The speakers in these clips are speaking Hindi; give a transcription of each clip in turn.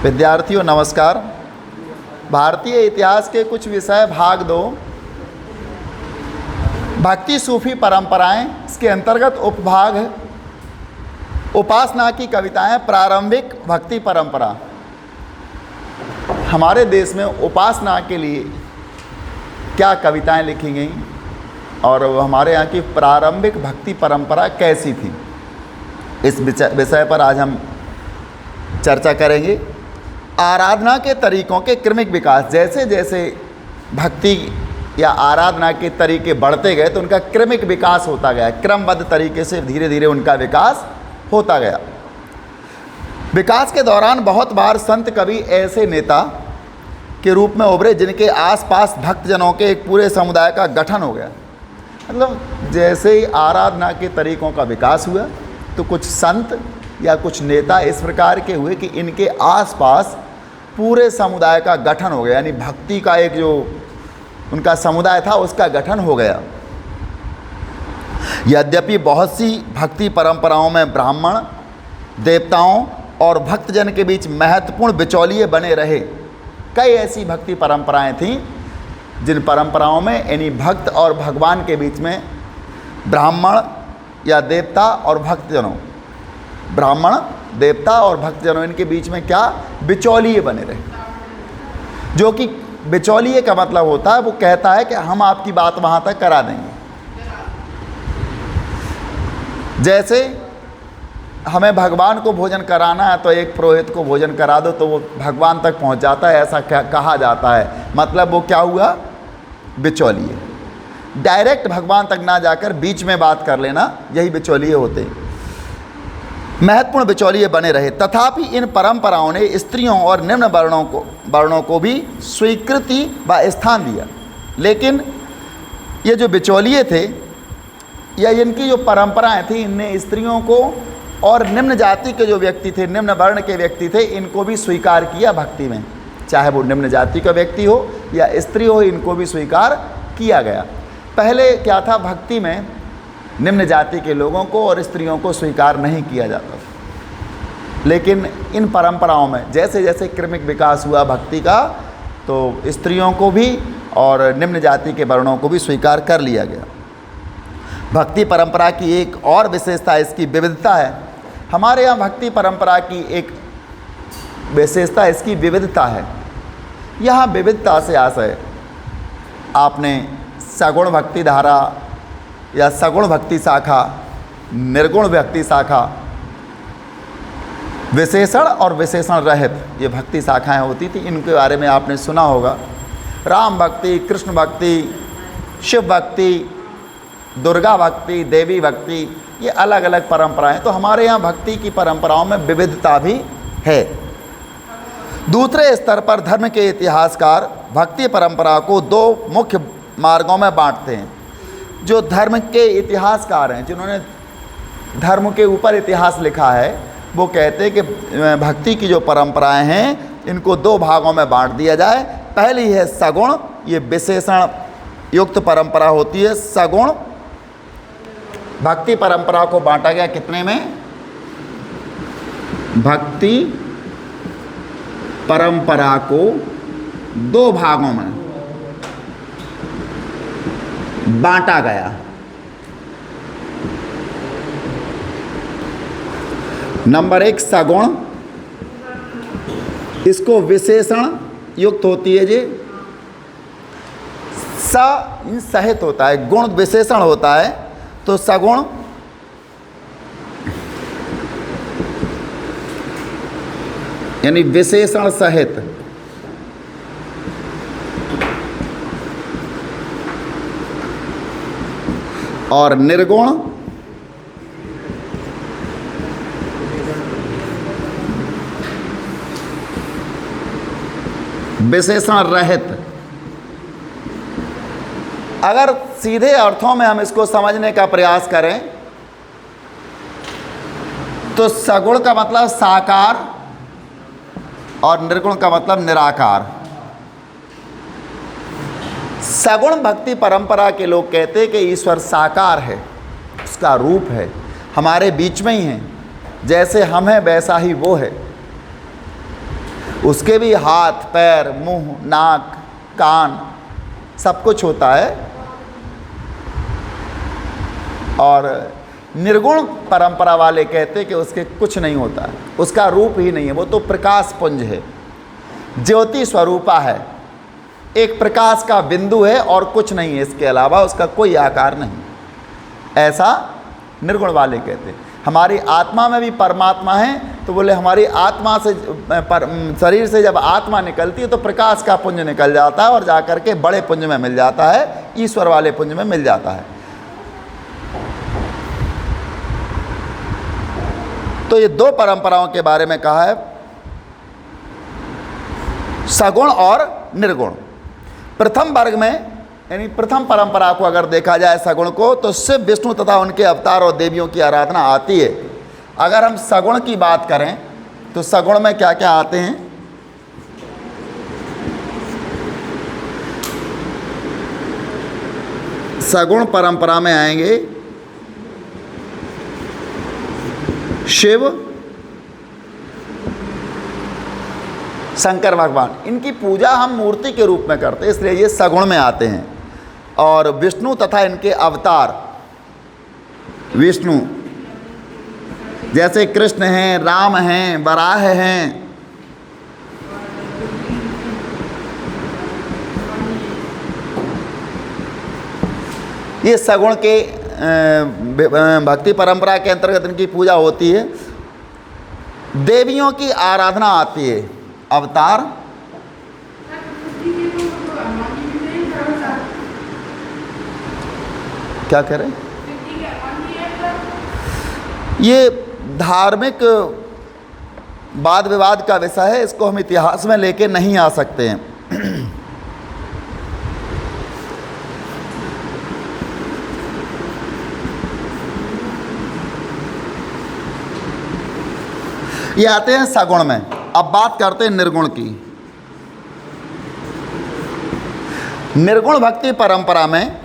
विद्यार्थियों नमस्कार। भारतीय इतिहास के कुछ विषय भाग 2 भक्ति सूफी परंपराएं, इसके अंतर्गत उपभाग है उपासना की कविताएं। प्रारंभिक भक्ति परंपरा। हमारे देश में उपासना के लिए क्या कविताएं लिखी गई और हमारे यहाँ की प्रारंभिक भक्ति परंपरा कैसी थी, इस विषय पर आज हम चर्चा करेंगे। आराधना के तरीकों के क्रमिक विकास। जैसे जैसे भक्ति या आराधना के तरीके बढ़ते गए तो उनका क्रमिक विकास होता गया, क्रमबद्ध तरीके से धीरे धीरे उनका विकास होता गया। विकास के दौरान बहुत बार संत कवि ऐसे नेता के रूप में उभरे जिनके आसपास भक्तजनों के एक पूरे समुदाय का गठन हो गया। मतलब जैसे ही आराधना के तरीकों का विकास हुआ तो कुछ संत या कुछ नेता इस प्रकार के हुए कि इनके आसपास पूरे समुदाय का गठन हो गया, यानी भक्ति का एक जो उनका समुदाय था उसका गठन हो गया। यद्यपि बहुत सी भक्ति परंपराओं में ब्राह्मण, देवताओं और भक्तजन के बीच महत्वपूर्ण बिचौलिए बने रहे। कई ऐसी भक्ति परंपराएं थीं जिन परंपराओं में यानी भक्त और भगवान के बीच में ब्राह्मण या देवता और भक्तजनों, ब्राह्मण, देवता और भक्तजनों, इनके बीच में क्या बिचौलिए बने रहे। जो कि बिचौलिए का मतलब होता है वो कहता है कि हम आपकी बात वहाँ तक करा देंगे। जैसे हमें भगवान को भोजन कराना है तो एक पुरोहित को भोजन करा दो तो वो भगवान तक पहुँच जाता है, ऐसा कहा जाता है। मतलब वो क्या हुआ, बिचौलिए। डायरेक्ट भगवान तक ना जाकर बीच में बात कर लेना, यही बिचौलिए होते हैं। महत्वपूर्ण बिचौलिए बने रहे। तथापि इन परंपराओं ने स्त्रियों और निम्न वर्णों को भी स्वीकृति व स्थान दिया। लेकिन ये जो बिचौलिए थे या इनकी जो परंपराएं थी, इनने स्त्रियों को और निम्न जाति के जो व्यक्ति थे, निम्न वर्ण के व्यक्ति थे, इनको भी स्वीकार किया भक्ति में। चाहे वो निम्न जाति का व्यक्ति हो या स्त्री हो, इनको भी स्वीकार किया गया। पहले क्या था, भक्ति में निम्न जाति के लोगों को और स्त्रियों को स्वीकार नहीं किया जाता था। लेकिन इन परंपराओं में जैसे जैसे क्रमिक विकास हुआ भक्ति का तो स्त्रियों को भी और निम्न जाति के वर्णों को भी स्वीकार कर लिया गया। भक्ति परंपरा की एक और विशेषता इसकी विविधता है। हमारे यहाँ भक्ति परंपरा की एक विशेषता इसकी विविधता है। यहाँ विविधता से आशय आपने सगुण भक्ति धारा या सगुण भक्ति शाखा, निर्गुण भक्ति शाखा, विशेषण और विशेषण रहित ये भक्ति शाखाएं होती थी। इनके बारे में आपने सुना होगा। राम भक्ति, कृष्ण भक्ति, शिव भक्ति, दुर्गा भक्ति, देवी भक्ति, ये अलग अलग परंपराएं। तो हमारे यहाँ भक्ति की परंपराओं में विविधता भी है। दूसरे स्तर पर धर्म के इतिहासकार भक्ति परंपरा को 2 मुख्य मार्गों में बांटते हैं। जो धर्म के इतिहासकार हैं, जिन्होंने धर्म के ऊपर इतिहास लिखा है, वो कहते हैं कि भक्ति की जो परंपराएं हैं इनको 2 भागों में बांट दिया जाए। पहली है सगुण, ये विशेषण युक्त परंपरा होती है। सगुण भक्ति परंपरा को बांटा गया कितने में, भक्ति परंपरा को 2 भागों में बांटा गया। नंबर 1 सगुण, इसको विशेषण युक्त होती है जी, सहित होता है, गुण विशेषण होता है। तो सगुण यानी विशेषण सहित, और निर्गुण विशेषण रहित। अगर सीधे अर्थों में हम इसको समझने का प्रयास करें तो सगुण का मतलब साकार और निर्गुण का मतलब निराकार। सगुण भक्ति परंपरा के लोग कहते हैं कि ईश्वर साकार है, उसका रूप है, हमारे बीच में ही है, जैसे हम हैं वैसा ही वो है। उसके भी हाथ, पैर, मुंह, नाक, कान सब कुछ होता है। और निर्गुण परंपरा वाले कहते कि उसके कुछ नहीं होता है, उसका रूप ही नहीं है, वो तो प्रकाश पुंज है, ज्योति स्वरूपा है, एक प्रकाश का बिंदु है और कुछ नहीं है, इसके अलावा उसका कोई आकार नहीं। ऐसा निर्गुण वाले कहते हैं। हमारी आत्मा में भी परमात्मा है, तो बोले हमारी आत्मा से शरीर से जब आत्मा निकलती है तो प्रकाश का पुंज निकल जाता है और जाकर के बड़े पुंज में मिल जाता है, ईश्वर वाले पुंज में मिल जाता है। तो ये दो परंपराओं के बारे में कहा है, सगुण और निर्गुण। प्रथम वर्ग में यानी प्रथम परंपरा को अगर देखा जाए सगुण को, तो शिव, विष्णु तथा उनके अवतार और देवियों की आराधना आती है। अगर हम सगुण की बात करें तो सगुण में क्या क्या आते हैं? सगुण परंपरा में आएंगे शिव, शंकर भगवान, इनकी पूजा हम मूर्ति के रूप में करते हैं, इसलिए ये सगुण में आते हैं। और विष्णु तथा इनके अवतार, विष्णु जैसे कृष्ण हैं, राम हैं, वराह हैं, ये सगुण के भक्ति परंपरा के अंतर्गत इनकी पूजा होती है। देवियों की आराधना आती है, अवतार, क्या कह रहे हैं? ये धार्मिक वाद विवाद का विषय है, इसको हम इतिहास में लेके नहीं आ सकते हैं। ये आते हैं सगुण में। अब बात करते हैं निर्गुण की। निर्गुण भक्ति परंपरा में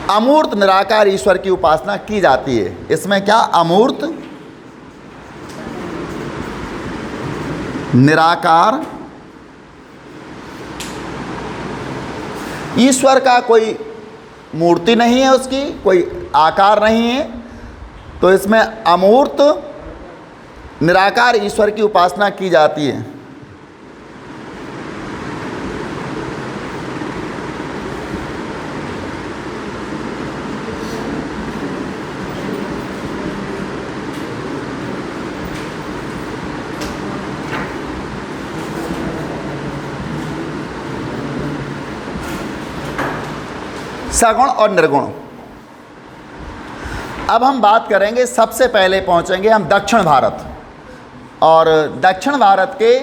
अमूर्त निराकार ईश्वर की उपासना की जाती है। इसमें क्या? अमूर्त निराकार ईश्वर का कोई मूर्ति नहीं है, उसकी कोई आकार नहीं है, तो इसमें अमूर्त निराकार ईश्वर की उपासना की जाती है। सगुण और निर्गुण। अब हम बात करेंगे, सबसे पहले पहुंचेंगे हम दक्षिण भारत, और दक्षिण भारत के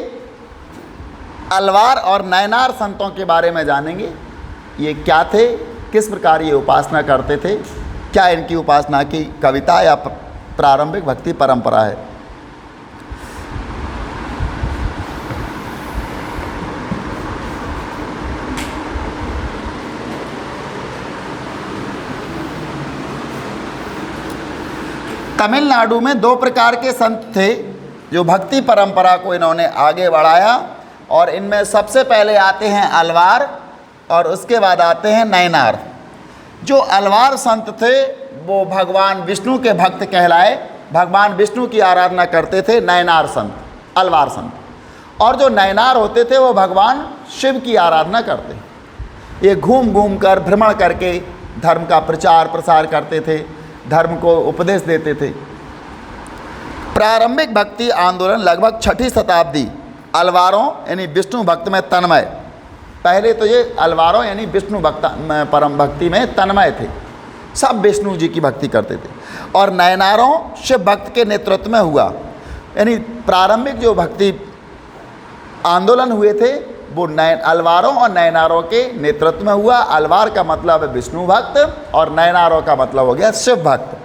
अलवार और नयनार संतों के बारे में जानेंगे। ये क्या थे, किस प्रकार ये उपासना करते थे, क्या इनकी उपासना की कविता या प्रारंभिक भक्ति परंपरा है। तमिलनाडु में दो प्रकार के संत थे जो भक्ति परंपरा को इन्होंने आगे बढ़ाया, और इनमें सबसे पहले आते हैं अलवार और उसके बाद आते हैं नयनार। जो अलवार संत थे वो भगवान विष्णु के भक्त कहलाए, भगवान विष्णु की आराधना करते थे नयनार संत, अलवार संत। और जो नयनार होते थे वो भगवान शिव की आराधना करते। ये घूम घूम कर, भ्रमण करके धर्म का प्रचार प्रसार करते थे, धर्म को उपदेश देते थे। प्रारंभिक भक्ति आंदोलन लगभग 6ठी शताब्दी अलवारों यानी विष्णु भक्त में तन्मय। पहले तो ये अलवारों यानी विष्णु भक्त परम भक्ति में तन्मय थे, सब विष्णु जी की भक्ति करते थे। और नयनारों शिव भक्त के नेतृत्व में हुआ, यानी प्रारंभिक जो भक्ति आंदोलन हुए थे वो अलवारों और नयनारों के नेतृत्व में हुआ। अलवार का मतलब है विष्णु भक्त और नयनारों का मतलब हो गया शिव भक्त।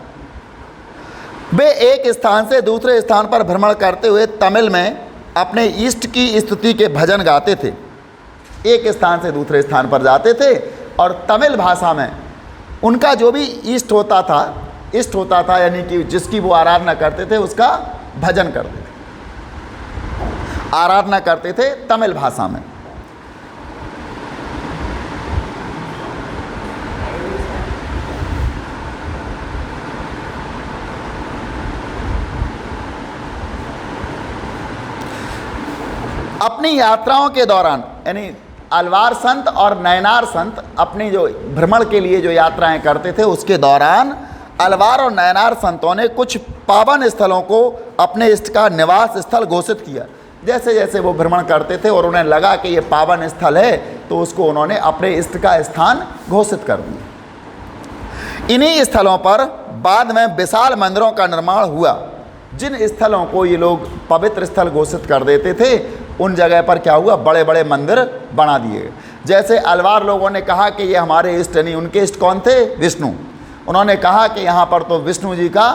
वे एक स्थान से दूसरे स्थान पर भ्रमण करते हुए तमिल में अपने इष्ट की स्तुति के भजन गाते थे। एक स्थान से दूसरे स्थान पर जाते थे और तमिल भाषा में उनका जो भी इष्ट होता था, इष्ट होता था, यानी कि जिसकी वो आराधना करते थे उसका भजन करते थे, आराधना करते थे तमिल भाषा में। अपनी यात्राओं के दौरान, यानी अलवार संत और नयनार संत अपनी जो भ्रमण के लिए जो यात्राएं करते थे उसके दौरान अलवार और नयनार संतों ने कुछ पावन स्थलों को अपने इष्ट का निवास स्थल घोषित किया। जैसे जैसे वो भ्रमण करते थे और उन्हें लगा कि ये पावन स्थल है तो उसको उन्होंने अपने इष्ट का स्थान घोषित कर दिया। इन्हीं स्थलों पर बाद में विशाल मंदिरों का निर्माण हुआ। जिन स्थलों को ये लोग पवित्र स्थल घोषित कर देते थे उन जगह पर क्या हुआ, बड़े बड़े मंदिर बना दिए गए। जैसे अलवार लोगों ने कहा कि ये हमारे इष्ट, नहीं, उनके इष्ट कौन थे? विष्णु। उन्होंने कहा कि यहाँ पर तो विष्णु जी का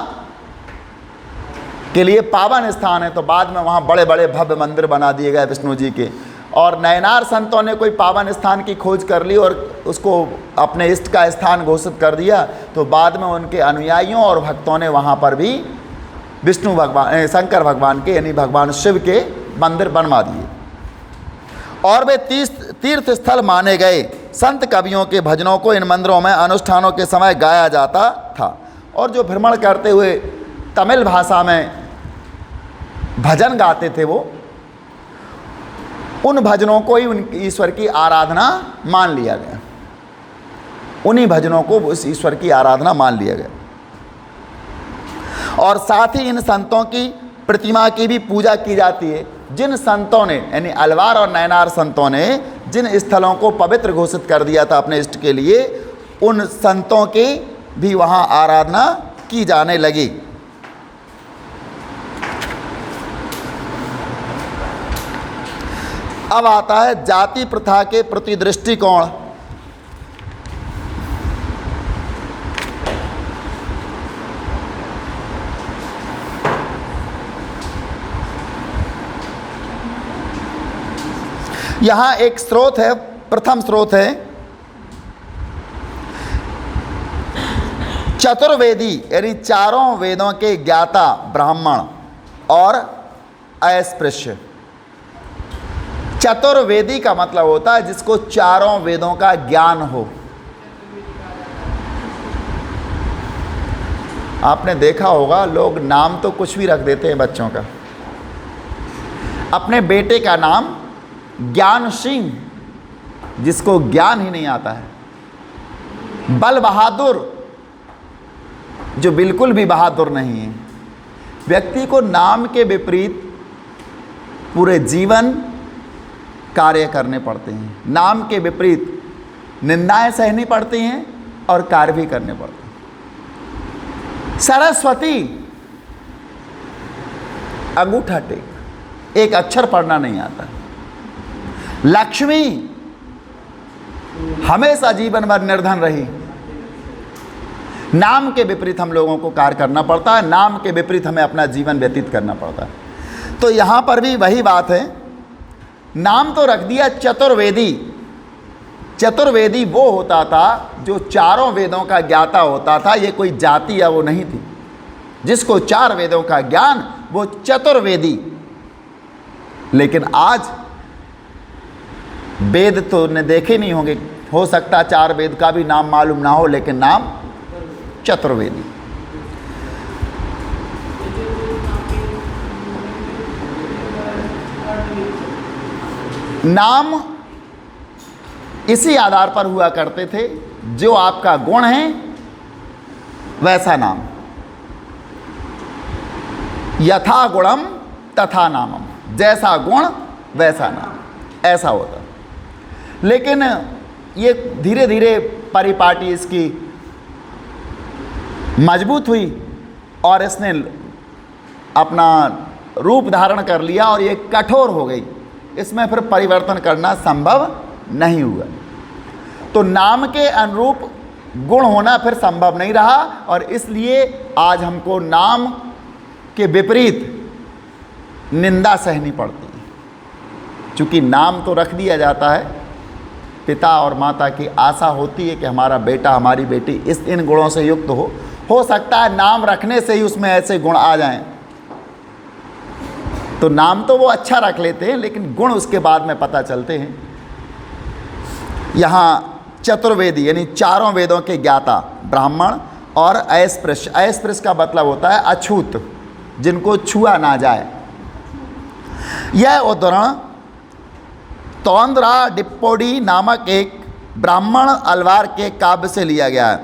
के लिए पावन स्थान है, तो बाद में वहाँ बड़े बड़े भव्य मंदिर बना दिए गए विष्णु जी के। और नयनार संतों ने कोई पावन स्थान की खोज कर ली और उसको अपने इष्ट का स्थान घोषित कर दिया, तो बाद में उनके अनुयायियों और भक्तों ने वहाँ पर भी विष्णु भगवान, शंकर भगवान के, यानी भगवान शिव के मंदिर बनवा दिए। और वे तीर्थ स्थल माने गए। संत कवियों के भजनों को इन मंदिरों में अनुष्ठानों के समय गाया जाता था। और जो भ्रमण करते हुए तमिल भाषा में भजन गाते थे वो, उन भजनों को ही उन ईश्वर की आराधना मान लिया गया। उन्हीं भजनों को उस ईश्वर की आराधना मान लिया गया। और साथ ही इन संतों की प्रतिमा की भी पूजा की जाती है। जिन संतों ने, यानी अलवार और नयनार संतों ने जिन स्थलों को पवित्र घोषित कर दिया था अपने इष्ट के लिए, उन संतों की भी वहाँ आराधना की जाने लगी। अब आता है जाति प्रथा के प्रति दृष्टिकोण। यहाँ एक स्रोत है, प्रथम स्रोत है चतुर्वेदी, यानी चारों वेदों के ज्ञाता ब्राह्मण और अस्पृश्य। चतुर्वेदी का मतलब होता है जिसको चारों वेदों का ज्ञान हो। आपने देखा होगा लोग नाम तो कुछ भी रख देते हैं बच्चों का। अपने बेटे का नाम ज्ञान सिंह, जिसको ज्ञान ही नहीं आता है। बल बहादुर, जो बिल्कुल भी बहादुर नहीं है। व्यक्ति को नाम के विपरीत पूरे जीवन कार्य करने पड़ते हैं। नाम के विपरीत निंदाएं सहनी पड़ती हैं और कार्य भी करने पड़ते हैं। सरस्वती, अंगूठा टेक, एक अक्षर पढ़ना नहीं आता। लक्ष्मी, हमेशा जीवन भर निर्धन रही। नाम के विपरीत हम लोगों को कार्य करना पड़ता है, नाम के विपरीत हमें अपना जीवन व्यतीत करना पड़ता है। तो यहाँ पर भी वही बात है। नाम तो रख दिया चतुर्वेदी। चतुर्वेदी वो होता था जो चारों वेदों का ज्ञाता होता था। ये कोई जाति या वो नहीं थी। जिसको चार वेदों का ज्ञान, वो चतुर्वेदी। लेकिन आज वेद तो ने देखे नहीं होंगे, हो सकता चार वेद का भी नाम मालूम ना हो, लेकिन नाम चतुर्वेदी। नाम इसी आधार पर हुआ करते थे, जो आपका गुण है वैसा नाम। यथा गुणम तथा नामम, जैसा गुण वैसा नाम, ऐसा होता। लेकिन ये धीरे धीरे परिपाटी इसकी मजबूत हुई और इसने अपना रूप धारण कर लिया और ये कठोर हो गई। इसमें फिर परिवर्तन करना संभव नहीं हुआ। तो नाम के अनुरूप गुण होना फिर संभव नहीं रहा और इसलिए आज हमको नाम के विपरीत निंदा सहनी पड़ती है। चूँकि नाम तो रख दिया जाता है, पिता और माता की आशा होती है कि हमारा बेटा हमारी बेटी इन गुणों से युक्त हो, हो सकता है नाम रखने से ही उसमें ऐसे गुण आ जाएं। तो नाम तो वो अच्छा रख लेते हैं, लेकिन गुण उसके बाद में पता चलते हैं। यहाँ चतुर्वेदी यानी चारों वेदों के ज्ञाता ब्राह्मण और अस्पृश्य, अस्पृश्य का मतलब होता है अछूत, जिनको छुआ ना जाए। यह उदाहरण तोंद्रा डिप्पोडी नामक एक ब्राह्मण अलवार के काव्य से लिया गया है।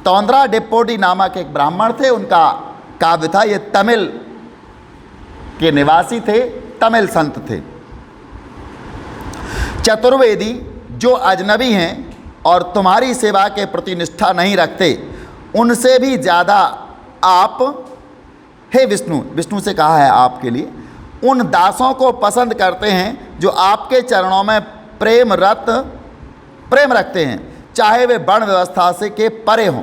तोंद्रा डिप्पोडी नामक एक ब्राह्मण थे, उनका काव्य था। ये तमिल के निवासी थे, तमिल संत थे। चतुर्वेदी जो अजनबी हैं और तुम्हारी सेवा के प्रति निष्ठा नहीं रखते, उनसे भी ज़्यादा आप, हे विष्णु, विष्णु से कहा है आपके लिए, उन दासों को पसंद करते हैं जो आपके चरणों में प्रेम रखते हैं, चाहे वे वर्ण व्यवस्था से के परे हों।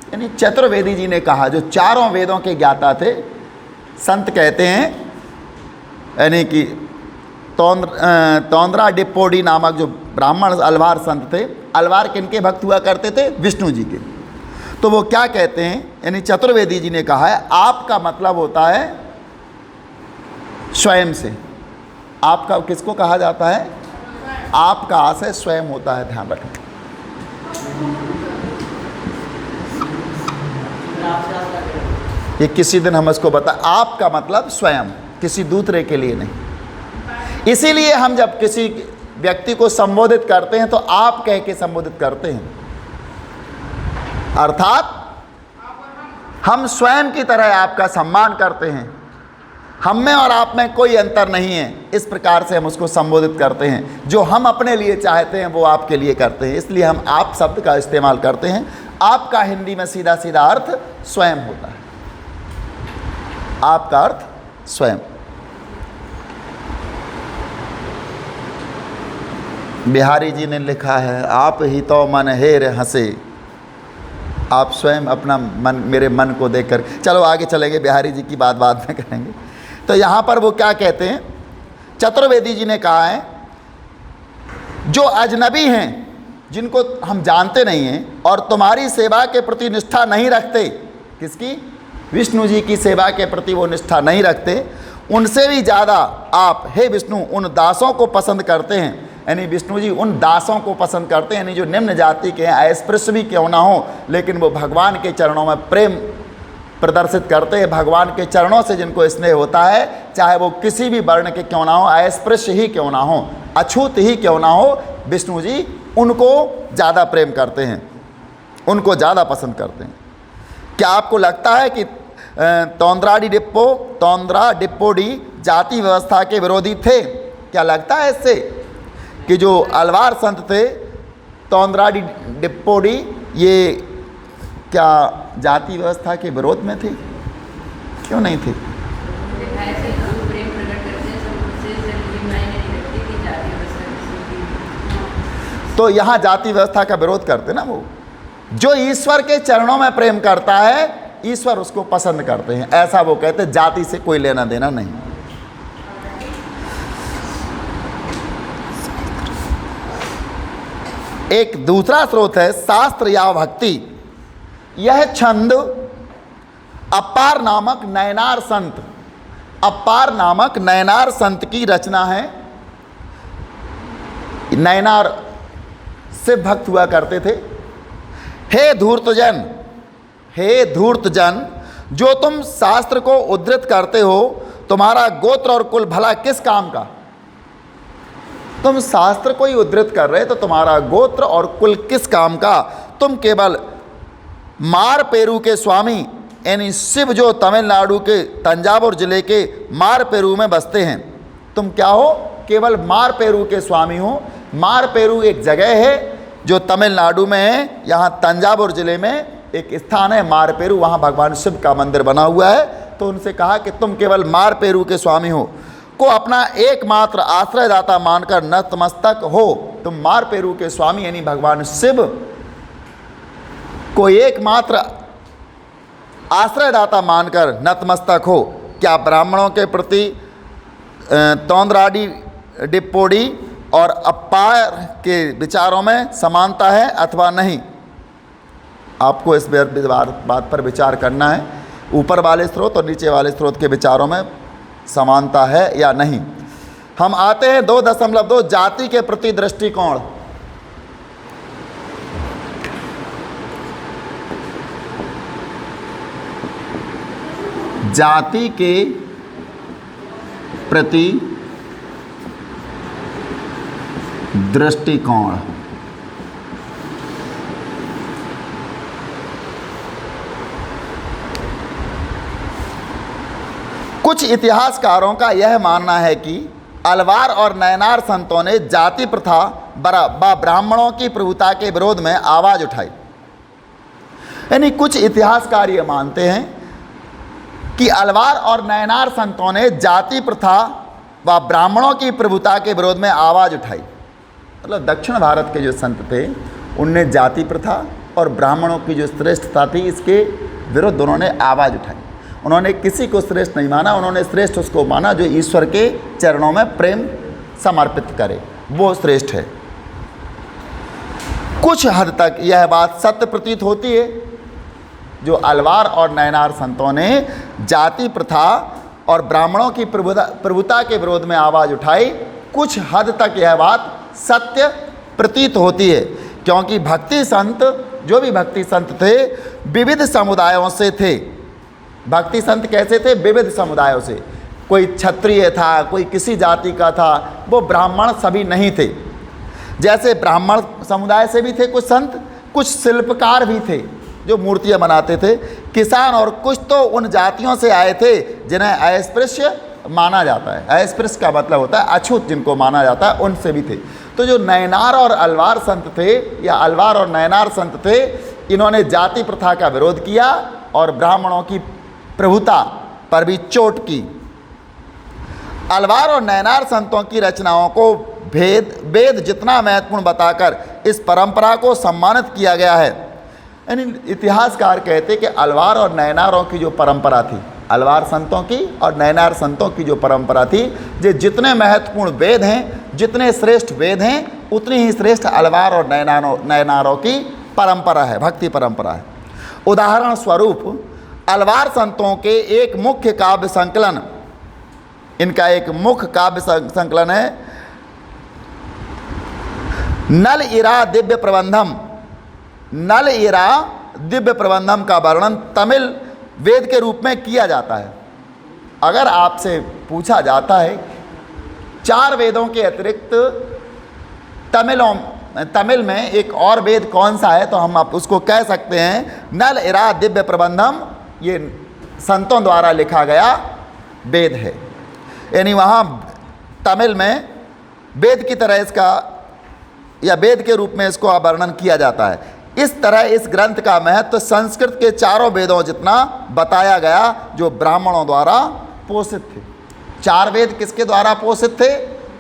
यानी चतुर्वेदी जी ने कहा, जो चारों वेदों के ज्ञाता थे, संत कहते हैं, यानी कि तोंद्रा डिप्पोडी नामक जो ब्राह्मण अलवार संत थे, अलवार किनके भक्त हुआ करते थे? विष्णु जी के। तो वो क्या कहते हैं, यानी चतुर्वेदी जी ने कहा है, आपका मतलब होता है स्वयं से। आपका किसको कहा जाता है? आपका आशय स्वयं होता है, ध्यान रखें। ये किसी दिन हम इसको बता, आपका मतलब स्वयं, किसी दूसरे के लिए नहीं। इसीलिए हम जब किसी व्यक्ति को संबोधित करते हैं तो आप कह के संबोधित करते हैं, अर्थात हम स्वयं की तरह आपका सम्मान करते हैं। हम में और आप में कोई अंतर नहीं है, इस प्रकार से हम उसको संबोधित करते हैं। जो हम अपने लिए चाहते हैं वो आपके लिए करते हैं, इसलिए हम आप शब्द का इस्तेमाल करते हैं। आपका हिंदी में सीधा सीधा अर्थ स्वयं होता है, आपका अर्थ स्वयं। बिहारी जी ने लिखा है, आप ही तो मन हेर हंसे, आप स्वयं अपना मन, मेरे मन को देखकर। चलो आगे चलेंगे, बिहारी जी की बात बाद में करेंगे। तो यहाँ पर वो क्या कहते हैं, चतुर्वेदी जी ने कहा है, जो अजनबी हैं, जिनको हम जानते नहीं हैं और तुम्हारी सेवा के प्रति निष्ठा नहीं रखते, किसकी? विष्णु जी की सेवा के प्रति वो निष्ठा नहीं रखते, उनसे भी ज़्यादा आप, हे विष्णु, उन दासों को पसंद करते हैं। यानी विष्णु जी उन दासों को पसंद करते हैं, यानी जो निम्न जाति के हैं, अस्पृश्य भी क्यों ना हो, लेकिन वो भगवान के चरणों में प्रेम प्रदर्शित करते हैं। भगवान के चरणों से जिनको स्नेह होता है, चाहे वो किसी भी वर्ण के क्यों ना हो, अस्पृश्य ही क्यों ना हो, अछूत ही क्यों ना हो, विष्णु जी उनको ज़्यादा प्रेम करते हैं, उनको ज़्यादा पसंद करते हैं। क्या आपको लगता है कि तोंद्रा डिप्पोडी जाति व्यवस्था के विरोधी थे? क्या लगता है इससे कि जो अलवार संत थे तोंद्रा डिप्पोडी, ये क्या जाति व्यवस्था के विरोध में थे? क्यों नहीं थे? तो यहाँ जाति व्यवस्था का विरोध करते ना वो। जो ईश्वर के चरणों में प्रेम करता है, ईश्वर उसको पसंद करते हैं, ऐसा वो कहते, जाति से कोई लेना देना नहीं। एक दूसरा स्रोत है शास्त्र या भक्ति। यह छंद अपार नामक नयनार संत, अपार नामक नयनार संत की रचना है। नयनार से भक्त हुआ करते थे। हे धूर्तजन, हे धूर्तजन, जो तुम शास्त्र को उद्धृत करते हो, तुम्हारा गोत्र और कुल भला किस काम का? तुम शास्त्र को ही उद्धृत कर रहे तो तुम्हारा गोत्र और कुल किस काम का? तुम केवल मारपेरू के स्वामी, यानी शिव, जो तमिलनाडु के तंजावुर जिले के मारपेरू में बसते हैं, तुम क्या हो? केवल मारपेरू के स्वामी हो। मारपेरू एक जगह है जो तमिलनाडु में है, यहाँ तंजावुर जिले में एक स्थान है मारपेरू, वहाँ भगवान शिव का मंदिर बना हुआ है। तो उनसे कहा कि तुम केवल मारपेरू के स्वामी हो, को अपना एकमात्र आश्रयदाता मानकर नतमस्तक हो। तुम मारपेरू के स्वामी यानी भगवान शिव को एकमात्र आश्रयदाता मानकर नतमस्तक हो। क्या ब्राह्मणों के प्रति तोंद्राडी डिप्पोडी और अपार के विचारों में समानता है अथवा नहीं? आपको इस बात पर विचार करना है, ऊपर वाले स्रोत और नीचे वाले स्रोत के विचारों में समानता है या नहीं। हम आते हैं 2.2 जाति के प्रति दृष्टिकोण। जाति के प्रति दृष्टिकोण। कुछ इतिहासकारों का यह मानना है कि अलवार और नयनार संतों ने जाति प्रथा व ब्राह्मणों की प्रभुता के विरोध में आवाज उठाई। यानी कुछ इतिहासकार ये मानते हैं कि अलवार और नयनार संतों ने जाति प्रथा व ब्राह्मणों की प्रभुता के विरोध में आवाज उठाई। मतलब दक्षिण भारत के जो संत थे उनने जाति प्रथा और ब्राह्मणों की जो श्रेष्ठता थी इसके विरुद्ध उन्होंने आवाज उठाई। उन्होंने किसी को श्रेष्ठ नहीं माना, उन्होंने श्रेष्ठ उसको माना जो ईश्वर के चरणों में प्रेम समर्पित करे, वो श्रेष्ठ है। कुछ हद तक यह बात सत्य प्रतीत होती है। जो अलवार और नयनार संतों ने जाति प्रथा और ब्राह्मणों की प्रभुता के विरोध में आवाज़ उठाई, कुछ हद तक यह बात सत्य प्रतीत होती है, क्योंकि भक्ति संत, जो भी भक्ति संत थे, विविध समुदायों से थे। भक्ति संत कैसे थे? विविध समुदायों से। कोई क्षत्रिय था, कोई किसी जाति का था, वो ब्राह्मण सभी नहीं थे। जैसे ब्राह्मण समुदाय से भी थे कुछ संत, कुछ शिल्पकार भी थे जो मूर्तियां बनाते थे, किसान, और कुछ तो उन जातियों से आए थे जिन्हें अस्पृश्य माना जाता है। अस्पृश्य का मतलब होता है अछूत, जिनको माना जाता है, उनसे भी थे। तो जो नयनार और अलवार संत थे, या अलवार और नयनार संत थे, इन्होंने जाति प्रथा का विरोध किया और ब्राह्मणों की प्रभुता पर भी चोट की। अलवार और नयनार संतों की रचनाओं को वेद जितना महत्वपूर्ण बताकर इस परंपरा को सम्मानित किया गया है। यानी इतिहासकार कहते कि अलवार और नयनारों की जो परंपरा थी, अलवार संतों की और नयनार संतों की जो परंपरा थी, ये जितने महत्वपूर्ण वेद हैं, जितने श्रेष्ठ वेद हैं, उतनी ही श्रेष्ठ अलवार और नयनारों की परंपरा है, भक्ति परंपरा है। उदाहरण स्वरूप अलवार संतों के एक मुख्य काव्य संकलन, इनका एक मुख्य काव्य संकलन है नल इरा दिव्य प्रबंधम। नल इरा दिव्य प्रबंधम का वर्णन तमिल वेद के रूप में किया जाता है। अगर आपसे पूछा जाता है 4 वेदों के अतिरिक्त तमिल में एक और वेद कौन सा है, तो हम आप उसको कह सकते हैं नल इरा दिव्य प्रबंधम। ये संतों द्वारा लिखा गया वेद है। यानी वहाँ तमिल में वेद की तरह इसका, या वेद के रूप में इसको वर्णन किया जाता है। इस तरह इस ग्रंथ का महत्व संस्कृत के 4 वेदों जितना बताया गया, जो ब्राह्मणों द्वारा पोषित थे। 4 वेद किसके द्वारा पोषित थे?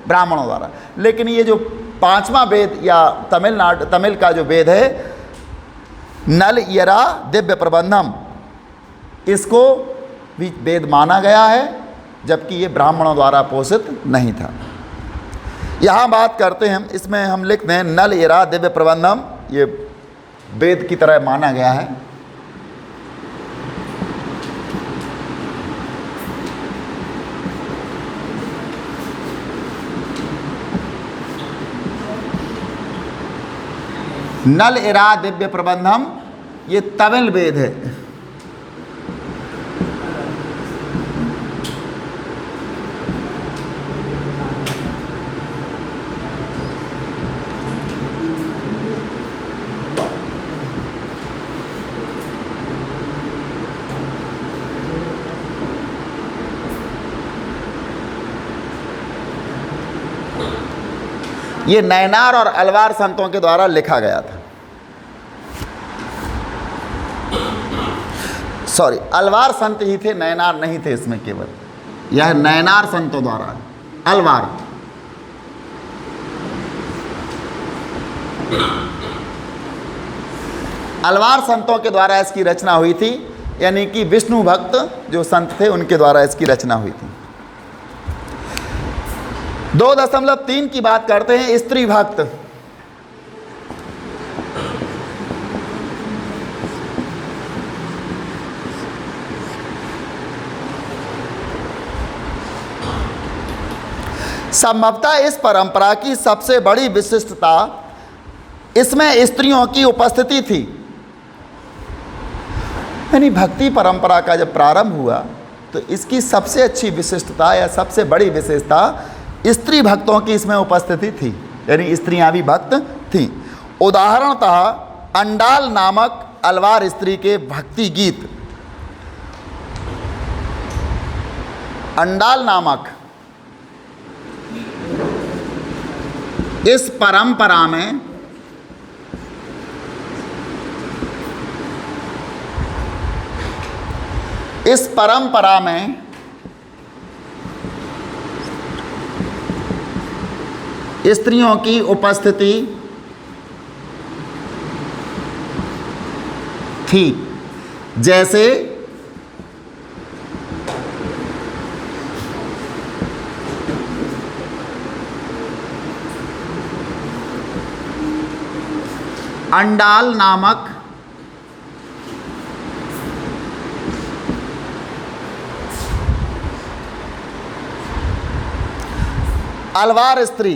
ब्राह्मणों द्वारा। लेकिन ये जो 5वां वेद या तमिल का जो वेद है नल इरा दिव्य प्रबंधम, इसको भी वेद माना गया है, जबकि ये ब्राह्मणों द्वारा पोषित नहीं था। यहाँ बात करते हैं, इसमें हम लिखते हैं नल इरा दिव्य प्रबंधम, ये वेद की तरह माना गया है। नल इरा दिव्य प्रबंधम ये तमिल वेद है। ये नयनार और अलवार संतों के द्वारा लिखा गया था। सॉरी, अलवार संत ही थे, नयनार नहीं थे इसमें। केवल यह नयनार संतों द्वारा, अलवार अलवार संतों के द्वारा इसकी रचना हुई थी। यानी कि विष्णु भक्त जो संत थे उनके द्वारा इसकी रचना हुई थी। 2.3 की बात करते हैं, स्त्री भक्त। संभवतः इस परंपरा की सबसे बड़ी विशिष्टता इसमें स्त्रियों की उपस्थिति थी। यानी भक्ति परंपरा का जब प्रारंभ हुआ तो इसकी सबसे अच्छी विशिष्टता या सबसे बड़ी विशेषता स्त्री भक्तों की इसमें उपस्थिति थी, यानी स्त्रियां भी भक्त थीं। उदाहरणतः अंडाल नामक अलवार स्त्री के भक्ति गीत, अंडाल नामक इस परंपरा में स्त्रियों की उपस्थिति थी। जैसे अंडाल नामक अलवार स्त्री,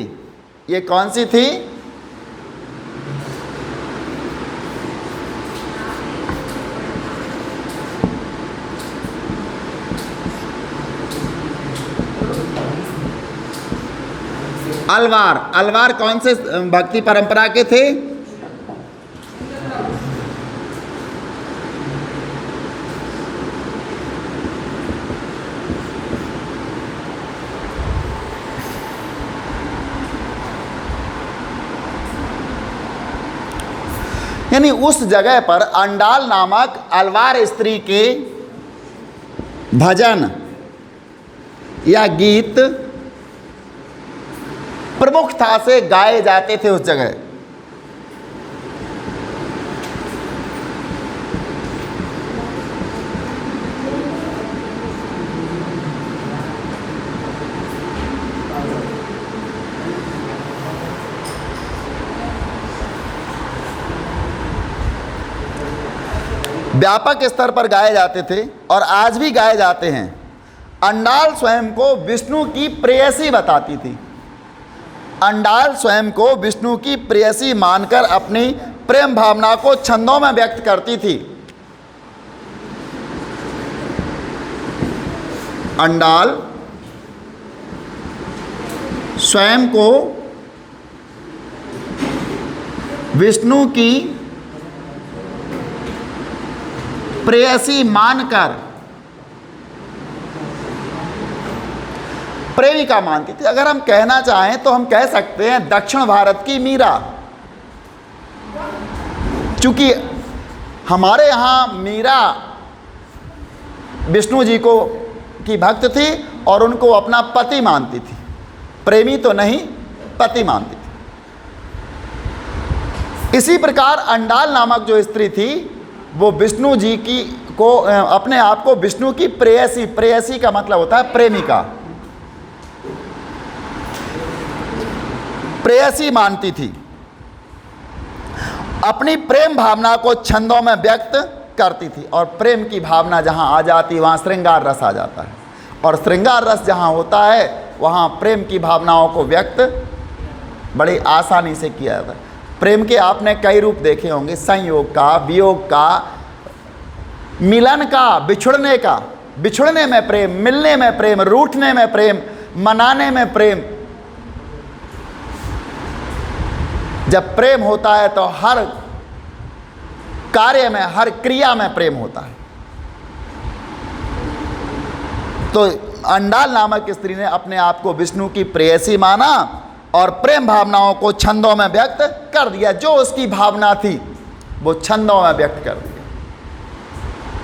ये कौन सी थी? अलवार कौन से भक्ति परंपरा के थे? यानी उस जगह पर अंडाल नामक अलवार स्त्री के भजन या गीत प्रमुखता से गाए जाते थे उस जगह। व्यापक स्तर पर गाए जाते थे और आज भी गाए जाते हैं। अंडाल स्वयं को विष्णु की प्रेयसी बताती थी। अंडाल स्वयं को विष्णु की प्रेयसी मानकर अपनी प्रेम भावना को छंदों में व्यक्त करती थी। अंडाल स्वयं को विष्णु की प्रेयसी मानकर प्रेमिका मानती थी। अगर हम कहना चाहें तो हम कह सकते हैं दक्षिण भारत की मीरा। चूंकि हमारे यहाँ मीरा विष्णु जी को की भक्त थी और उनको अपना पति मानती थी, प्रेमी तो नहीं, पति मानती थी। इसी प्रकार अंडाल नामक जो स्त्री थी वो विष्णु जी की को अपने आप को विष्णु की प्रेयसी, प्रेयसी का मतलब होता है प्रेमिका, प्रेयसी मानती थी। अपनी प्रेम भावना को छंदों में व्यक्त करती थी और प्रेम की भावना जहां आ जाती वहां श्रृंगार रस आ जाता है, और श्रृंगार रस जहां होता है वहां प्रेम की भावनाओं को व्यक्त बड़ी आसानी से किया जाता है। प्रेम के आपने कई रूप देखे होंगे, संयोग का, वियोग का, मिलन का, बिछुड़ने का। बिछुड़ने में प्रेम, मिलने में प्रेम, रूठने में प्रेम, मनाने में प्रेम। जब प्रेम होता है तो हर कार्य में, हर क्रिया में प्रेम होता है। तो अंडाल नामक स्त्री ने अपने आप को विष्णु की प्रेयसी माना और प्रेम भावनाओं को छंदों में व्यक्त कर दिया। जो उसकी भावना थी वो छंदों में व्यक्त कर दिया।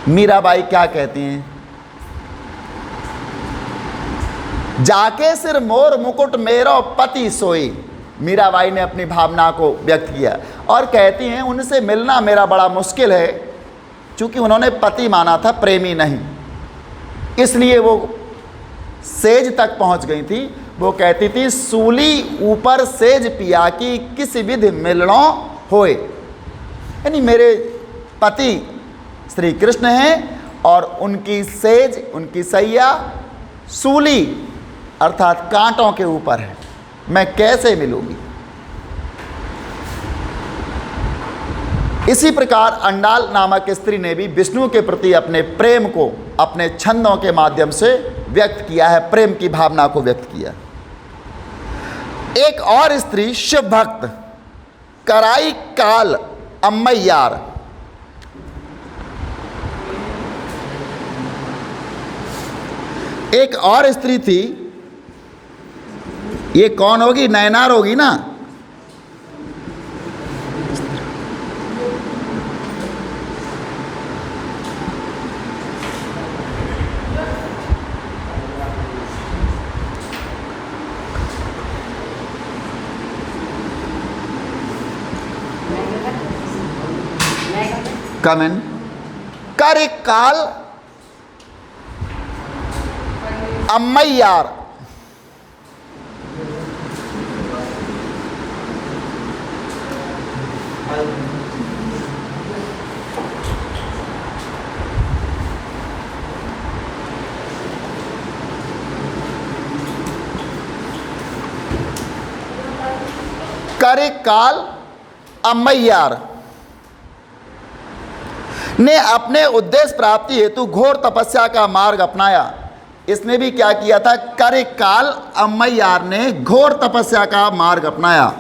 मीराबाई क्या कहती हैं? जाके सिर मोर मुकुट मेरो पति सोई। मीराबाई ने अपनी भावना को व्यक्त किया और कहती हैं उनसे मिलना मेरा बड़ा मुश्किल है, क्योंकि उन्होंने पति माना था, प्रेमी नहीं। इसलिए वो सेज तक पहुंच गई थी। वो कहती थी सूली ऊपर सेज पिया की किस विधि मिलनो होए। यानी मेरे पति श्री कृष्ण हैं और उनकी सेज, उनकी सैया सूली अर्थात कांटों के ऊपर है, मैं कैसे मिलूंगी। इसी प्रकार अंडाल नामक स्त्री ने भी विष्णु के प्रति अपने प्रेम को अपने छंदों के माध्यम से व्यक्त किया है, प्रेम की भावना को व्यक्त किया। एक और स्त्री शिव भक्त कराई काल अम्मैयार, एक और स्त्री थी, ये कौन होगी? नैनार होगी ना। कमेंट कर काल अम्मैयार, करे काल अम्मैयार ने अपने उद्देश्य प्राप्ति हेतु घोर तपस्या का मार्ग अपनाया। इसने भी क्या किया था? करे काल अम्मैयार ने घोर तपस्या का मार्ग अपनाया।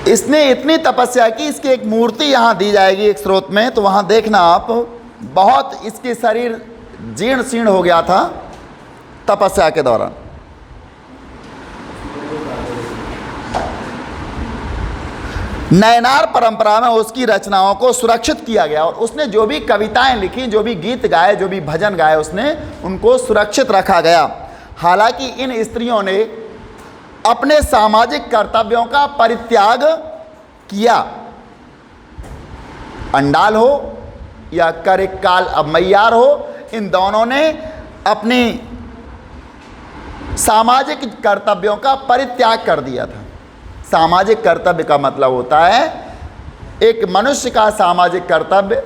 इसने इतनी तपस्या की, इसकी एक मूर्ति यहां दी जाएगी एक स्रोत में, तो वहां देखना आप, बहुत इसके शरीर जीर्ण शीर्ण हो गया था तपस्या के दौरान। नैनार परंपरा में उसकी रचनाओं को सुरक्षित किया गया और उसने जो भी कविताएं लिखी, जो भी गीत गाए, जो भी भजन गाए, उसने उनको सुरक्षित रखा गया। हालांकि इन स्त्रियों ने अपने सामाजिक कर्तव्यों का परित्याग किया। अंडाल हो या करिकाल अम्मैयार हो, इन दोनों ने अपनी सामाजिक कर्तव्यों का परित्याग कर दिया था। सामाजिक कर्तव्य का मतलब होता है एक मनुष्य का सामाजिक कर्तव्य,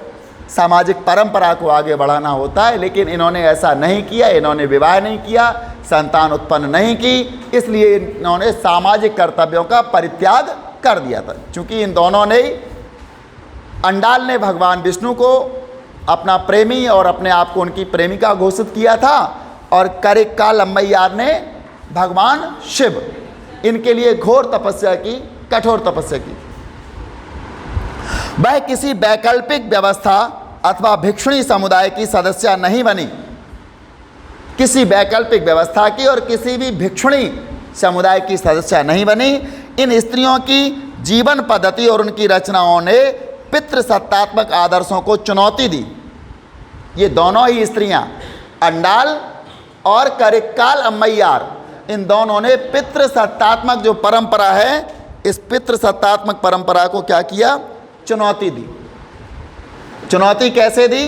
सामाजिक परंपरा को आगे बढ़ाना होता है, लेकिन इन्होंने ऐसा नहीं किया। इन्होंने विवाह नहीं किया, संतान उत्पन्न नहीं की, इसलिए इन्होंने सामाजिक कर्तव्यों का परित्याग कर दिया था। क्योंकि इन दोनों ने, अंडाल ने भगवान विष्णु को अपना प्रेमी और अपने आप को उनकी प्रेमिका घोषित किया था, और करिकाल अम्मैयार ने भगवान शिव, इनके लिए घोर तपस्या की, कठोर तपस्या की। वह किसी वैकल्पिक व्यवस्था अथवा भिक्षुणी समुदाय की सदस्य नहीं बनी, किसी वैकल्पिक व्यवस्था की और किसी भी भिक्षुणी समुदाय की सदस्य नहीं बनी। इन स्त्रियों की जीवन पद्धति और उनकी रचनाओं ने पितृसत्तात्मक आदर्शों को चुनौती दी। ये दोनों ही स्त्रियां, अंडाल और करिकाल अम्मैयार, इन दोनों ने पितृसत्तात्मक जो परंपरा है, इस पितृसत्तात्मक परंपरा को क्या किया? चुनौती दी। चुनौती कैसे दी?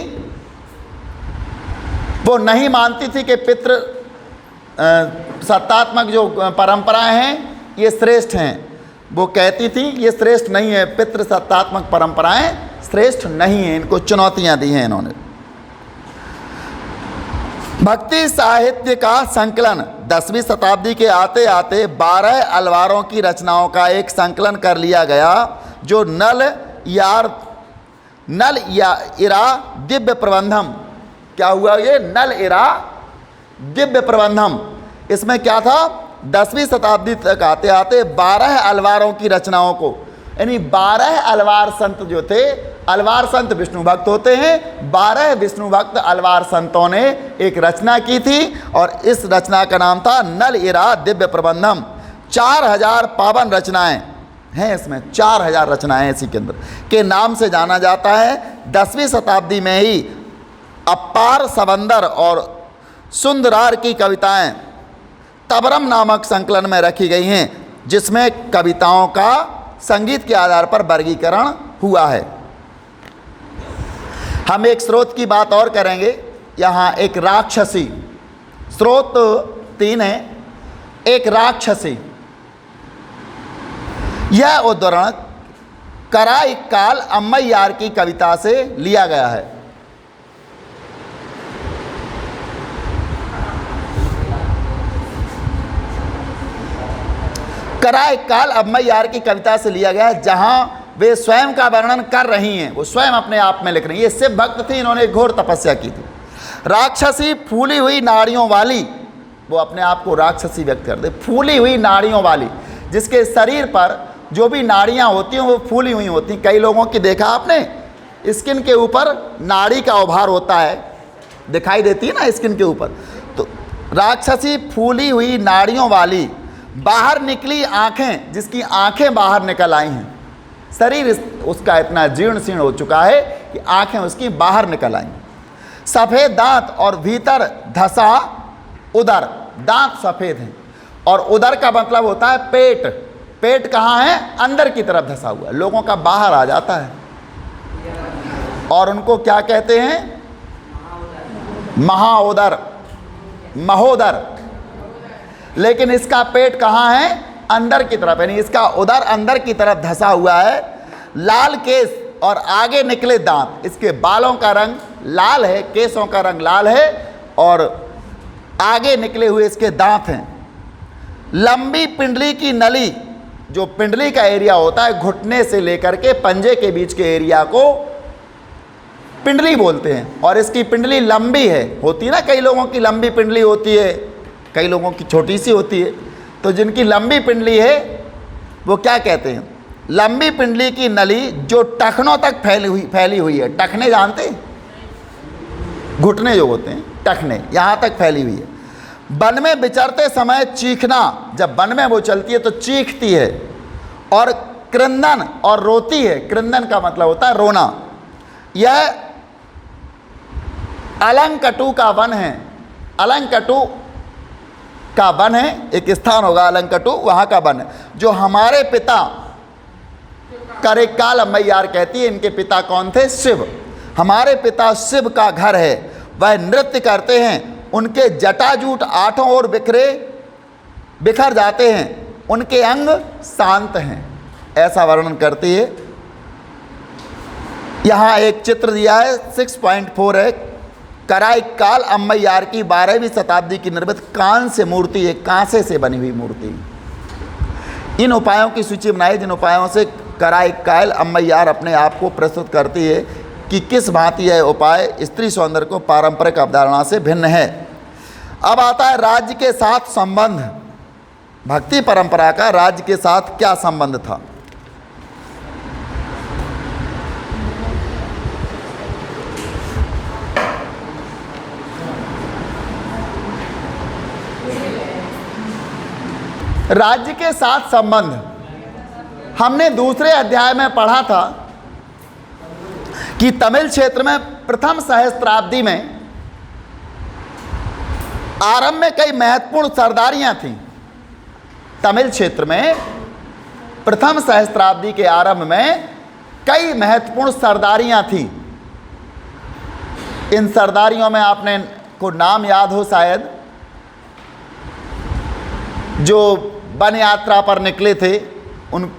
वो नहीं मानती थी कि पितृ सत्तात्मक जो परंपराएं हैं ये श्रेष्ठ हैं। वो कहती थी ये श्रेष्ठ नहीं है, पितृसत्तात्मक परंपराएं श्रेष्ठ नहीं हैं। इनको चुनौतियां दी हैं इन्होंने। भक्ति साहित्य का संकलन 10वीं शताब्दी के आते आते 12 अलवारों की रचनाओं का एक संकलन कर लिया गया, जो नल इरा दिव्य प्रबंधम। क्या हुआ? ये नल इरा दिव्य प्रबंधम। इसमें क्या था? 10वीं शताब्दी तक आते आते 12 अलवारों की रचनाओं को, यानी 12 अलवार संत जो थे, अलवार संत विष्णु भक्त होते हैं, 12 विष्णु भक्त अलवार संतों ने एक रचना की थी और इस रचना का नाम था नल इरा दिव्य प्रबंधम। 4000 पावन रचनाएं हैं इसमें, 4000 रचनाएं इसी के अंदर के नाम से जाना जाता है। 10वीं शताब्दी में ही अपार सबंदर और सुंदरार की कविताएं तबरम नामक संकलन में रखी गई हैं, जिसमें कविताओं का संगीत के आधार पर वर्गीकरण हुआ है। हम एक स्रोत की बात और करेंगे। यहाँ एक राक्षसी, स्रोत 3 है। एक राक्षसी, यह उद्धरण कराइक्काल अम्मैयार की कविता से लिया गया है। कराइक्काल अम्मैयार की कविता से लिया गया है, जहाँ वे स्वयं का वर्णन कर रही हैं, वो स्वयं अपने आप में लिख रही हैं। ये शिव भक्त थी, इन्होंने घोर तपस्या की थी। राक्षसी फूली हुई नाड़ियों वाली, वो अपने आप को राक्षसी व्यक्त कर दे, फूली हुई नाड़ियों वाली, जिसके शरीर पर जो भी नाड़ियाँ होती हैं वो फूली हुई होती हैं। कई लोगों की देखा आपने, स्किन के ऊपर नाड़ी का उभार होता है, दिखाई देती है ना स्किन के ऊपर। तो राक्षसी फूली हुई नाड़ियों वाली, बाहर निकली आँखें, जिसकी आँखें बाहर निकल आई हैं, शरीर उसका इतना जीर्ण शीर्ण हो चुका है कि आँखें उसकी बाहर निकल आई। सफ़ेद दांत और भीतर धसा उदर, दांत सफ़ेद हैं और उदर का मतलब होता है पेट। पेट कहाँ है? अंदर की तरफ धसा हुआ, लोगों का बाहर आ जाता है। और उनको क्या कहते हैं? महाउदर, महोदर। लेकिन इसका पेट कहाँ है? अंदर की तरफ, यानी इसका उदर अंदर की तरफ धसा हुआ है। लाल केस और आगे निकले दांत, इसके बालों का रंग लाल है, केसों का रंग लाल है और आगे निकले हुए इसके दांत हैं। लंबी पिंडली की नली, जो पिंडली का एरिया होता है घुटने से लेकर के पंजे के बीच के एरिया को पिंडली बोलते हैं, और इसकी पिंडली लंबी है, होती है ना, कई लोगों की लंबी पिंडली होती है, कई लोगों की छोटी सी होती है। तो जिनकी लंबी पिंडली है वो क्या कहते हैं? लंबी पिंडली की नली जो टखनों तक फैली हुई है। टखने जानते हैं? घुटने जो होते हैं, टखने यहाँ तक फैली हुई है। वन में विचरते समय चीखना, जब वन में वो चलती है तो चीखती है। और क्रंदन, और रोती है। क्रंदन का मतलब होता है रोना। यह अलंकटू का वन है। अलंकटू का वन है, एक स्थान होगा अलंकटू, वहाँ का वन है। जो हमारे पिता, कराइक्काल अम्मैयार कहती है, इनके पिता कौन थे? शिव। हमारे पिता शिव का घर है, वह नृत्य करते हैं, उनके जटाजूट आठों ओर बिखर जाते हैं, उनके अंग शांत हैं। ऐसा वर्णन करती है। यहाँ एक चित्र दिया है, 6.4 है। कराइक्काल अम्मैयार की 12वीं शताब्दी की निर्मित कांस्य मूर्ति है, कांसे से बनी हुई मूर्ति। इन उपायों की सूची बनाई जिन उपायों से कराइक्काल अम्मैयार अपने आप को प्रस्तुत करती है कि किस भांति यह उपाय स्त्री सौंदर्य को पारंपरिक अवधारणा से भिन्न है। अब आता है राज्य के साथ संबंध। भक्ति परंपरा का राज्य के साथ क्या संबंध था? राज्य के साथ संबंध हमने दूसरे अध्याय में पढ़ा था कि तमिल क्षेत्र में प्रथम सहस्त्राब्दी में आरंभ में कई महत्वपूर्ण सरदारियां थीं। तमिल क्षेत्र में प्रथम सहस्त्राब्दी के आरंभ में कई महत्वपूर्ण सरदारियां थीं। इन सरदारियों में आपने को नाम याद हो शायद, जो वन यात्रा पर निकले थे। उन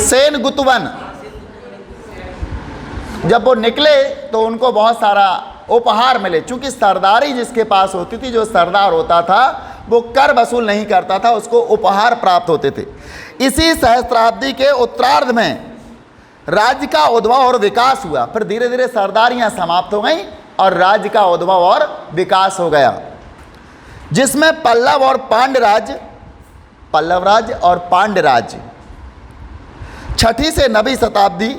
सेनगुतवन, जब वो निकले तो उनको बहुत सारा उपहार मिले। चूंकि सरदारी जिसके पास होती थी, जो सरदार होता था वो कर वसूल नहीं करता था, उसको उपहार प्राप्त होते थे। इसी सहस्त्राब्दी के उत्तरार्ध में राज्य का उद्भव और विकास हुआ। फिर धीरे धीरे सरदारियां समाप्त हो गई और राज्य का उद्भव और विकास हो गया, जिसमें पल्लव और पांड्य राज्य, पल्लव राज्य और पांड्य राज्य 6ठी से 9वीं शताब्दी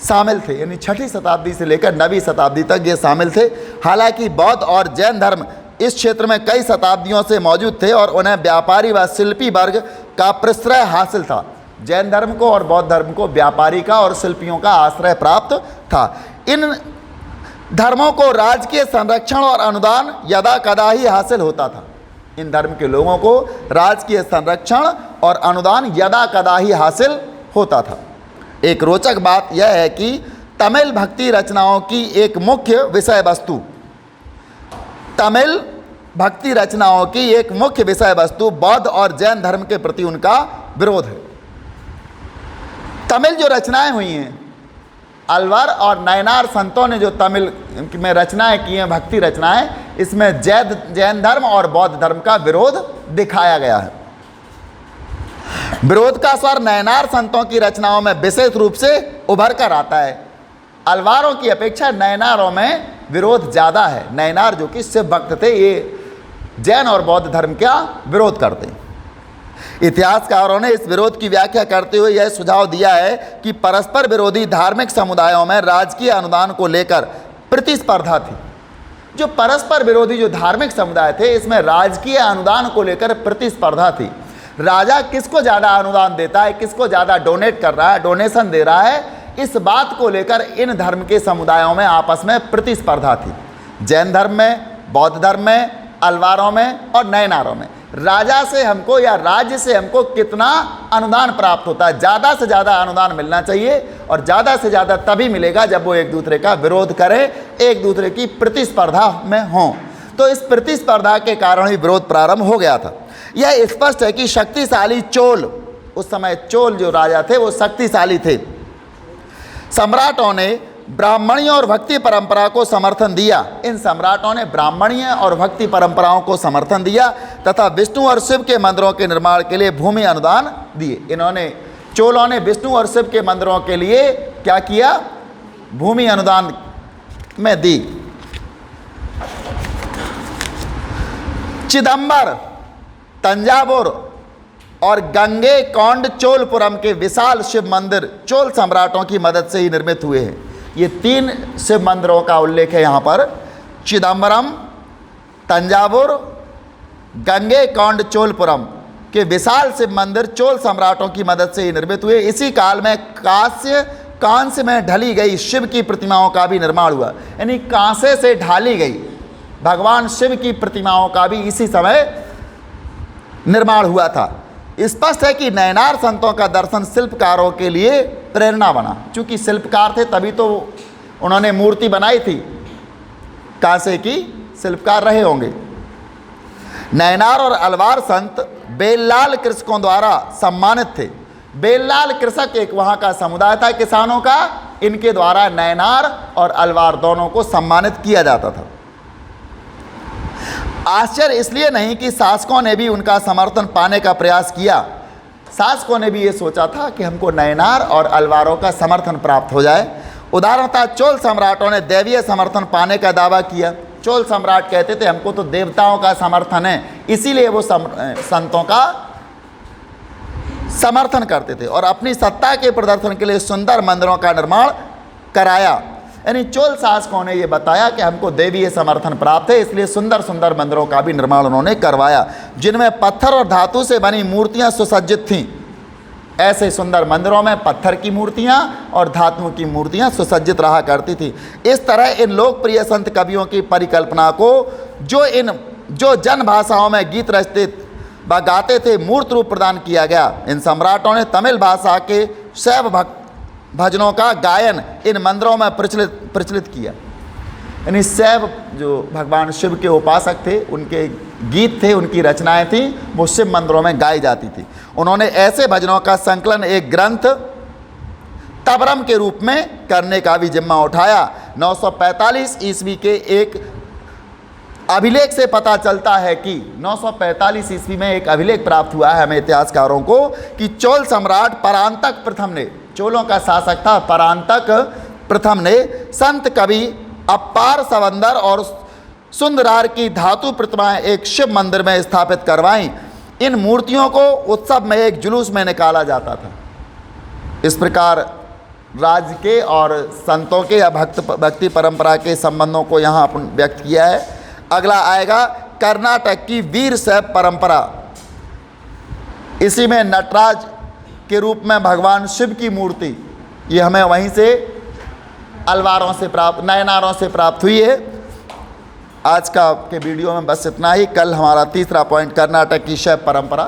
शामिल थे। यानी 6ठी शताब्दी से लेकर 9वीं शताब्दी तक ये शामिल थे। हालांकि बौद्ध और जैन धर्म इस क्षेत्र में कई शताब्दियों से मौजूद थे और उन्हें व्यापारी व शिल्पी वर्ग का प्रश्रय हासिल था। जैन धर्म को और बौद्ध धर्म को व्यापारी का और शिल्पियों का आश्रय प्राप्त था। इन धर्मों को राजकीय संरक्षण और अनुदान यदा कदा ही हासिल होता था। इन धर्म के लोगों को राजकीय संरक्षण और अनुदान यदा कदा ही हासिल होता था। एक रोचक बात यह है कि तमिल भक्ति रचनाओं की एक मुख्य विषय वस्तु तमिल भक्ति रचनाओं की एक मुख्य विषय वस्तु बौद्ध और जैन धर्म के प्रति उनका विरोध है। तमिल जो रचनाएं हुई हैं, अलवर और नयनार संतों ने जो तमिल में रचनाएं की हैं, भक्ति रचनाएं, इसमें जैन धर्म और बौद्ध धर्म का विरोध दिखाया गया है। विरोध का स्वर नयनार संतों की रचनाओं में विशेष रूप से उभर कर आता है। अलवारों की अपेक्षा नयनारों में विरोध ज़्यादा है। नयनार जो कि शिव भक्त थे, ये जैन और बौद्ध धर्म का विरोध करते हैं। इतिहासकारों ने इस विरोध की व्याख्या करते हुए यह सुझाव दिया है कि परस्पर विरोधी धार्मिक समुदायों में राजकीय अनुदान को लेकर प्रतिस्पर्धा थी। जो परस्पर विरोधी जो धार्मिक समुदाय थे, इसमें राजकीय अनुदान को लेकर प्रतिस्पर्धा थी। राजा किसको ज़्यादा अनुदान देता है, किसको ज़्यादा डोनेट कर रहा है, डोनेशन दे रहा है, इस बात को लेकर इन धर्म के समुदायों में आपस में प्रतिस्पर्धा थी। जैन धर्म में, बौद्ध धर्म में, अलवारों में और नयनारों में राजा से हमको या राज्य से हमको कितना अनुदान प्राप्त होता है, ज़्यादा से ज़्यादा अनुदान मिलना चाहिए, और ज़्यादा से ज़्यादा तभी मिलेगा जब वो एक दूसरे का विरोध करें, एक दूसरे की प्रतिस्पर्धा में हों। तो इस प्रतिस्पर्धा के कारण ही विरोध प्रारंभ हो गया था। यह स्पष्ट है कि शक्तिशाली चोल, उस समय चोल जो राजा थे वो शक्तिशाली थे, सम्राटों ने ब्राह्मणीय और भक्ति परंपरा को समर्थन दिया। इन सम्राटों ने ब्राह्मणीय और भक्ति परंपराओं को समर्थन दिया तथा विष्णु और शिव के मंदिरों के निर्माण के लिए भूमि अनुदान दिए। इन्होंने, चोलों ने विष्णु और शिव के मंदिरों के लिए क्या किया, भूमि अनुदान में दी। चिदंबर, तंजावुर और गंगे कोंड चोलपुरम के विशाल शिव मंदिर चोल सम्राटों की मदद से ही निर्मित हुए हैं। ये 3 शिव मंदिरों का उल्लेख है यहाँ पर। चिदंबरम, तंजावुर, गंगे कोंड चोलपुरम के विशाल शिव मंदिर चोल सम्राटों की मदद से ही निर्मित हुए। इसी काल में कांस्य में ढली गई शिव की प्रतिमाओं का भी निर्माण हुआ। यानी कांसे से ढाली गई भगवान शिव की प्रतिमाओं का भी इसी समय निर्माण हुआ था। स्पष्ट है कि नयनार संतों का दर्शन शिल्पकारों के लिए प्रेरणा बना। चूँकि शिल्पकार थे तभी तो उन्होंने मूर्ति बनाई थी, कांसे की शिल्पकार रहे होंगे। नयनार और अलवार संत बेललाल कृषकों द्वारा सम्मानित थे। बेललाल कृषक एक वहाँ का समुदाय था किसानों का, इनके द्वारा नयनार और अलवार दोनों को सम्मानित किया जाता था। आश्चर्य इसलिए नहीं कि शासकों ने भी उनका समर्थन पाने का प्रयास किया। शासकों ने भी ये सोचा था कि हमको नयनार और अलवारों का समर्थन प्राप्त हो जाए। उदाहरणतः चोल सम्राटों ने दैवीय समर्थन पाने का दावा किया। चोल सम्राट कहते थे हमको तो देवताओं का समर्थन है, इसीलिए वो संतों का समर्थन करते थे और अपनी सत्ता के प्रदर्शन के लिए सुंदर मंदिरों का निर्माण कराया। यानी चोल शासकों ने ये बताया कि हमको देवीय समर्थन प्राप्त है, इसलिए सुंदर सुंदर मंदिरों का भी निर्माण उन्होंने करवाया, जिनमें पत्थर और धातु से बनी मूर्तियां सुसज्जित थीं। ऐसे सुंदर मंदिरों में पत्थर की मूर्तियां और धातुओं की मूर्तियां सुसज्जित रहा करती थी। इस तरह इन लोकप्रिय संत कवियों की परिकल्पना को जो जन भाषाओं में गीत रचते व गाते थे मूर्त रूप प्रदान किया गया। इन सम्राटों ने तमिल भाषा के शैव भजनों का गायन इन मंदिरों में प्रचलित किया। यानी शैव जो भगवान शिव के उपासक थे, उनके गीत थे, उनकी रचनाएं थीं, वो शिव मंदिरों में गाई जाती थी। उन्होंने ऐसे भजनों का संकलन एक ग्रंथ तबरम के रूप में करने का भी जिम्मा उठाया। 945 ईस्वी के एक अभिलेख से पता चलता है कि 945 ईस्वी में एक अभिलेख प्राप्त हुआ है हमें इतिहासकारों को कि चोल सम्राट परांतक प्रथम ने, चोलों का शासक था परांतक प्रथम ने, संत कवि अप्पार सवंदर और सुंदरार की धातु प्रतिमाएं एक शिव मंदिर में स्थापित करवाईं। इन मूर्तियों को उत्सव में एक जुलूस में निकाला जाता था। इस प्रकार राज्य के और संतों के या भक्ति परंपरा के संबंधों को यहाँ अपन व्यक्त किया है। अगला आएगा कर्नाटक की वीर शैव परंपरा। इसी में नटराज के रूप में भगवान शिव की मूर्ति, ये हमें वहीं से अलवारों से प्राप्त, नयनारों से प्राप्त हुई है। आज का के वीडियो में बस इतना ही। कल हमारा तीसरा पॉइंट कर्नाटक की शैव परंपरा